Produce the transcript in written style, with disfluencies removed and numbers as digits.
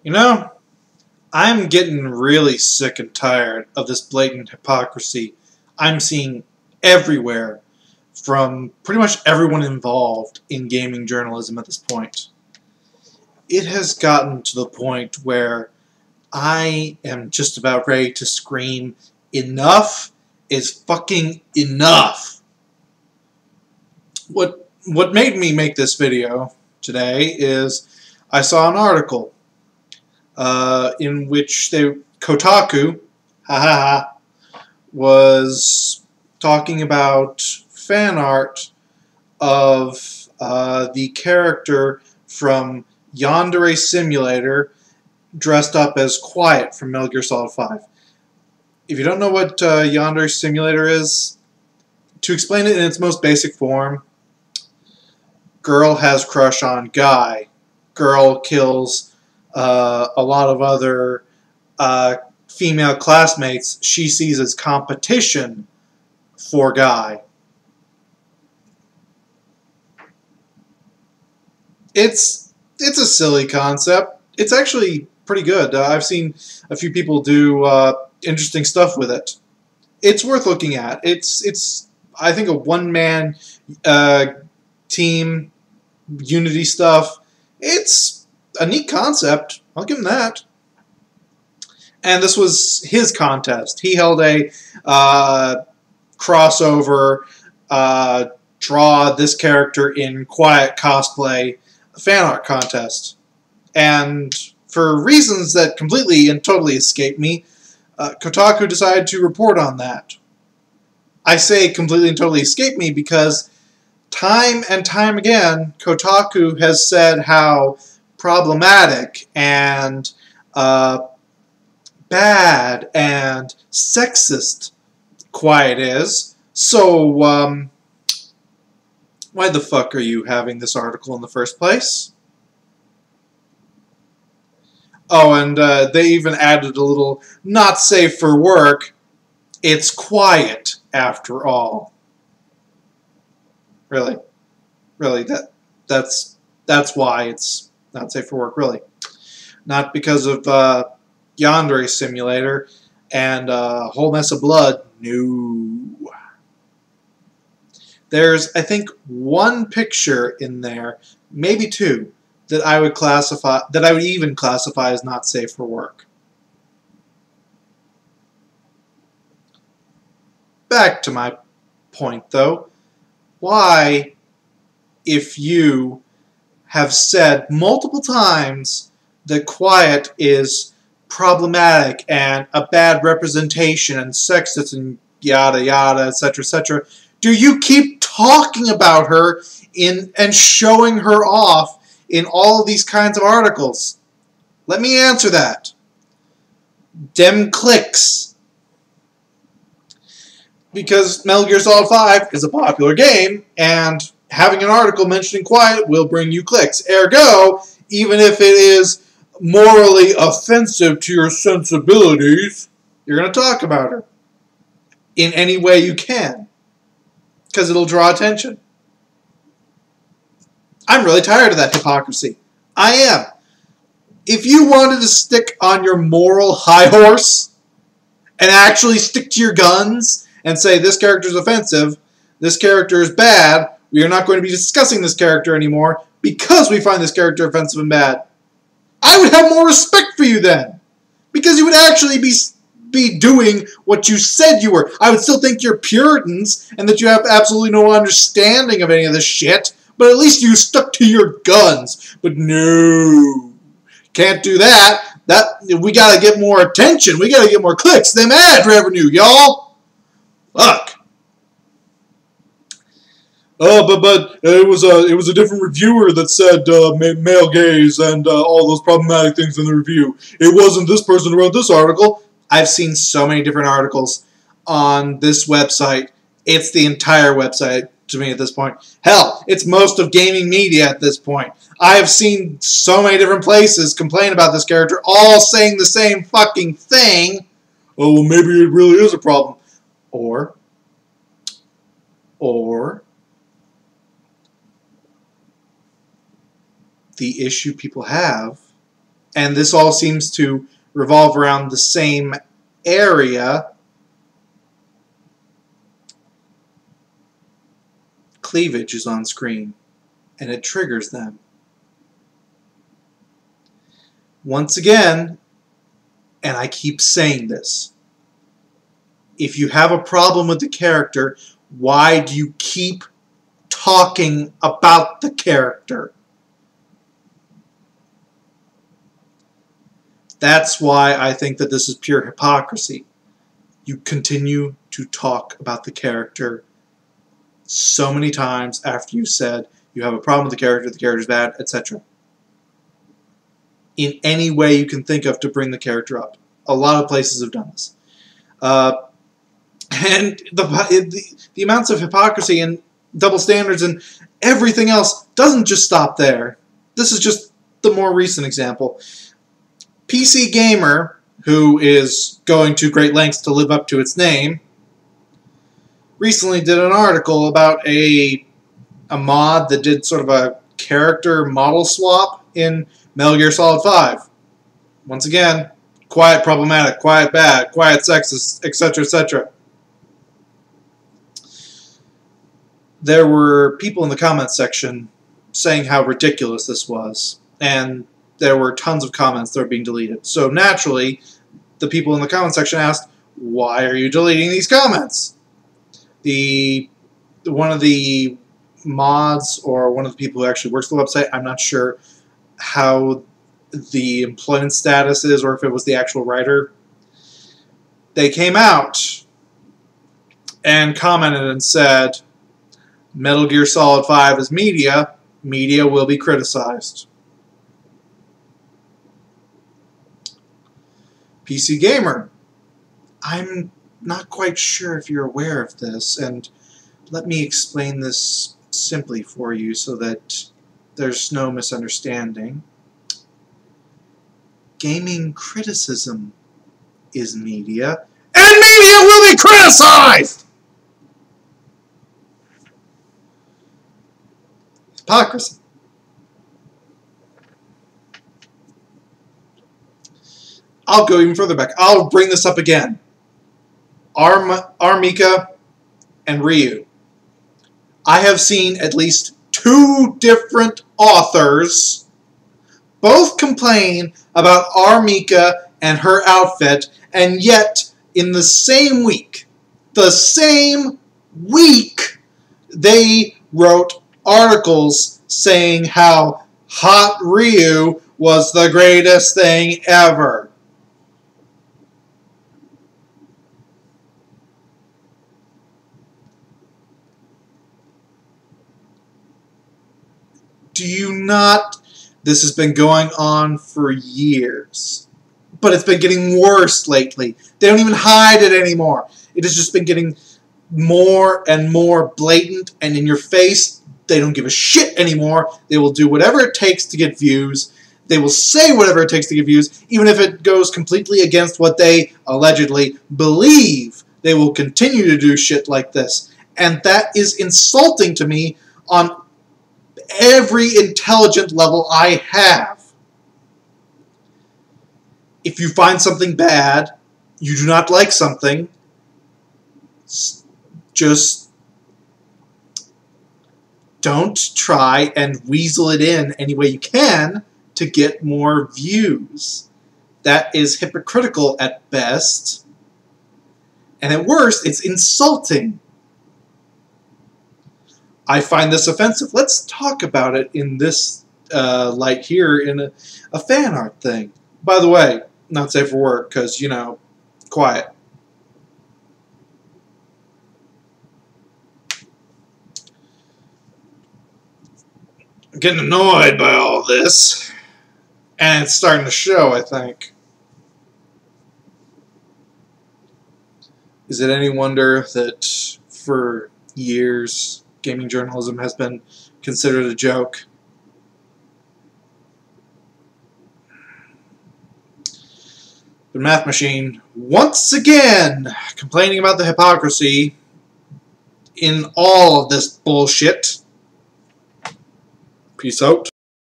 You know, I'm getting really sick and tired of this blatant hypocrisy I'm seeing everywhere from pretty much everyone involved in gaming journalism at this point. It has gotten to the point where I am just about ready to scream, enough is fucking enough. What made me make this video today is I saw an article in which Kotaku, was talking about fan art of the character from Yandere Simulator dressed up as Quiet from Metal Gear Solid 5. If you don't know what Yandere Simulator is, to explain it in its most basic form, girl has crush on guy. Girl kills a lot of other female classmates she sees as competition for guy. It's a silly concept. It's actually pretty good. I've seen a few people do interesting stuff with it. It's worth looking at. It's I think a one-man team Unity stuff. It's a neat concept. I'll give him that. And this was his contest. He held a crossover, draw this character in Quiet cosplay fan art contest. And for reasons that completely and totally escape me, Kotaku decided to report on that. I say completely and totally escape me because time and time again, Kotaku has said how problematic and bad and sexist Quiet is. So, why the fuck are you having this article in the first place? Oh, and they even added a little not safe for work. It's quiet, after all. Really? Really, that's why it's not safe for work, really. Not because of Yandere Simulator and a whole mess of blood. No. There's, I think, one picture in there, maybe two, that I would even classify as not safe for work. Back to my point, though. Why, if you have said multiple times that Quiet is problematic and a bad representation and sexist and yada yada, etc., do you keep talking about her and showing her off in all of these kinds of articles? Let me answer that. Dem clicks. Because Metal Gear Solid 5 is a popular game, and having an article mentioning Quiet will bring you clicks. Ergo, even if it is morally offensive to your sensibilities, you're going to talk about her in any way you can, because it'll draw attention. I'm really tired of that hypocrisy. I am. If you wanted to stick on your moral high horse and actually stick to your guns and say this character is offensive, this character is bad, we are not going to be discussing this character anymore because we find this character offensive and bad, I would have more respect for you then. Because you would actually be doing what you said you were. I would still think you're Puritans and that you have absolutely no understanding of any of this shit, but at least you stuck to your guns. But no, can't do that. We gotta get more attention. We gotta get more clicks. Them ad revenue, y'all. Fuck. Oh, but it was a different reviewer that said male gaze and all those problematic things in the review. It wasn't this person who wrote this article. I've seen so many different articles on this website. It's the entire website to me at this point. Hell, it's most of gaming media at this point. I have seen so many different places complain about this character, all saying the same fucking thing. Oh, well, maybe it really is a problem. Or the issue people have, and this all seems to revolve around the same area. Cleavage is on screen, and it triggers them. Once again, and I keep saying this, if you have a problem with the character, why do you keep talking about the character? That's why I think that this is pure hypocrisy. You continue to talk about the character so many times after you've said you have a problem with the character's bad, etc. In any way you can think of to bring the character up. A lot of places have done this. And the amounts of hypocrisy and double standards and everything else doesn't just stop there. This is just the more recent example. PC Gamer, who is going to great lengths to live up to its name, recently did an article about a mod that did sort of a character model swap in Metal Gear Solid 5. Once again, quiet problematic, quiet bad, quiet sexist, etc., etc. There were people in the comments section saying how ridiculous this was, and there were tons of comments that were being deleted. So naturally, the people in the comment section asked, why are you deleting these comments? One of the mods, or one of the people who actually works the website, I'm not sure how the employment status is, or if it was the actual writer, they came out and commented and said, Metal Gear Solid 5 is media, media will be criticized. PC Gamer, I'm not quite sure if you're aware of this, and let me explain this simply for you so that there's no misunderstanding. Gaming criticism is media, and media will be criticized! Hypocrisy. I'll go even further back. I'll bring this up again. Armika and Ryu. I have seen at least 2 different authors both complain about Armika and her outfit, and yet in the same week, they wrote articles saying how hot Ryu was the greatest thing ever. Do you not? This has been going on for years. But it's been getting worse lately. They don't even hide it anymore. It has just been getting more and more blatant and in your face. They don't give a shit anymore. They will do whatever it takes to get views. They will say whatever it takes to get views, even if it goes completely against what they allegedly believe. They will continue to do shit like this. And that is insulting to me on every intelligent level I have. If you find something bad, you do not like something, just don't try and weasel it in any way you can to get more views. That is hypocritical at best, and at worst, it's insulting. I find this offensive. Let's talk about it in this light here in a fan art thing. By the way, not safe for work because, you know, quiet. I'm getting annoyed by all this, and it's starting to show, I think. Is it any wonder that for years gaming journalism has been considered a joke? The Math Machine, once again, complaining about the hypocrisy in all of this bullshit. Peace out.